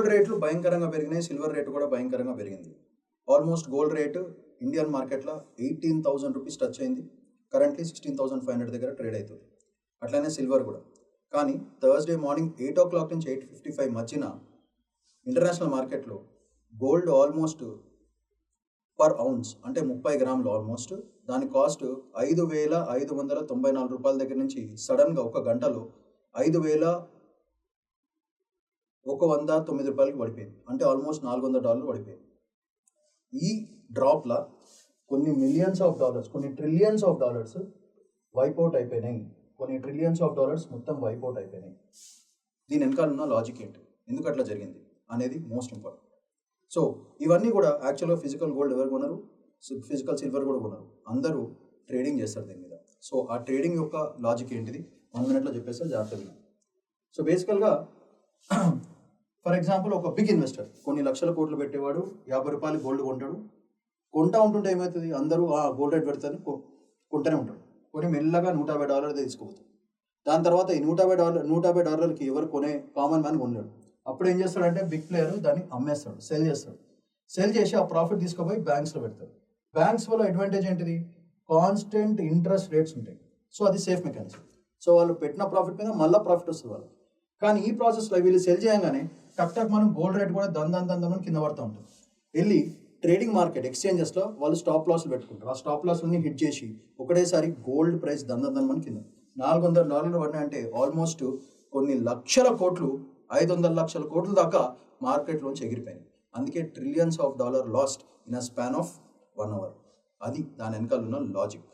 Gold రేట్లు భయంకరంగా పెరిగినాయి, సిల్వర్ రేటు కూడా భయంకరంగా పెరిగింది. ఆల్మోస్ట్ గోల్డ్ రేటు ఇండియన్ మార్కెట్లో 18,000 రూపీస్ టచ్ అయింది. కరెంట్లీ 16,500 దగ్గర ట్రేడ్ అవుతుంది. అట్లనే సిల్వర్ కూడా. కానీ థర్స్డే మార్నింగ్ 8 o'clock నుంచి 8:55 మధ్యన ఇంటర్నేషనల్ మార్కెట్లో గోల్డ్ ఆల్మోస్ట్ పర్ ఔన్స్ అంటే 30 గ్రాములు ఆల్మోస్ట్ దాని కాస్ట్ 5,594 రూపాయల దగ్గర నుంచి సడన్గా ఒక గంటలో 5,109 రూపాయలకి పడిపోయింది. అంటే ఆల్మోస్ట్ $400 పడిపోయింది. ఈ డ్రాప్లా కొన్ని మిలియన్స్ ఆఫ్ డాలర్స్, కొన్ని ట్రిలియన్స్ ఆఫ్ డాలర్స్ వైప్అవుట్ అయిపోయినాయి. కొన్ని ట్రిలియన్స్ ఆఫ్ డాలర్స్ మొత్తం వైప్అవుట్ అయిపోయినాయి. దీని వెనకాల ఉన్న లాజిక్ ఏంటి, ఎందుకు అట్లా జరిగింది అనేది మోస్ట్ ఇంపార్టెంట్. సో ఇవన్నీ కూడా యాక్చువల్గా ఫిజికల్ గోల్డ్ ఎవరు కొనరు, ఫిజికల్ సిల్వర్ కూడా కొనరు, అందరూ ట్రేడింగ్ చేస్తారు దీని మీద. సో ఆ ట్రేడింగ్ యొక్క లాజిక్ ఏంటిది 1 minute చెప్పేస్తే జాగ్రత్తగా. సో బేసికల్గా ఫర్ ఎగ్జాంపుల్ ఒక బిగ్ ఇన్వెస్టర్ కొన్ని లక్షల కోట్లు పెట్టేవాడు 50 రూపాయలు గోల్డ్ కొంటాడు. కొంటా ఉంటుంటే ఏమవుతుంది, అందరూ ఆ గోల్డ్ రేట్ పెడతారని కొంటూనే ఉంటాడు. కొని మెల్లగా $150 తీసుకోపోతాడు. దాని తర్వాత ఈ $150 ఎవరు కొనే కామన్ మ్యాన్ కొనలేడు. అప్పుడు ఏం చేస్తాడంటే బిగ్ ప్లేయర్ దాన్ని అమ్మేస్తాడు, సెల్ చేస్తాడు. సెల్ చేసి ఆ ప్రాఫిట్ తీసుకుపోయి బ్యాంక్స్లో పెడతాడు. బ్యాంక్స్ వల్ల అడ్వాంటేజ్ ఏంటిది, కాన్స్టెంట్ ఇంట్రెస్ట్ రేట్స్ ఉంటాయి. సో అది సేఫ్ మెకానిజం. సో వాళ్ళు పెట్టిన ప్రాఫిట్ మీద మళ్ళీ ప్రాఫిట్ వస్తుంది వాళ్ళు. కానీ ఈ ప్రాసెస్లో వీళ్ళు సెల్ చేయగానే టక్ మనం గోల్డ్ రేట్ కూడా దందని కింద పడుతూ ఉంటుంది. వెళ్ళి ట్రేడింగ్ మార్కెట్ ఎక్స్చేంజెస్లో వాళ్ళు స్టాప్ లాస్లు పెట్టుకుంటారు. ఆ స్టాప్ లాస్ని హిట్ చేసి ఒకటేసారి గోల్డ్ ప్రైస్ దందని కింద $400 పడినాయంటే ఆల్మోస్ట్ కొన్ని లక్షల కోట్లు, 500 లక్షల కోట్ల దాకా మార్కెట్లోంచి ఎగిరిపోయినాయి. అందుకే $trillions last in a span of 1 hour. అది దాని వెనకాల ఉన్న లాజిక్.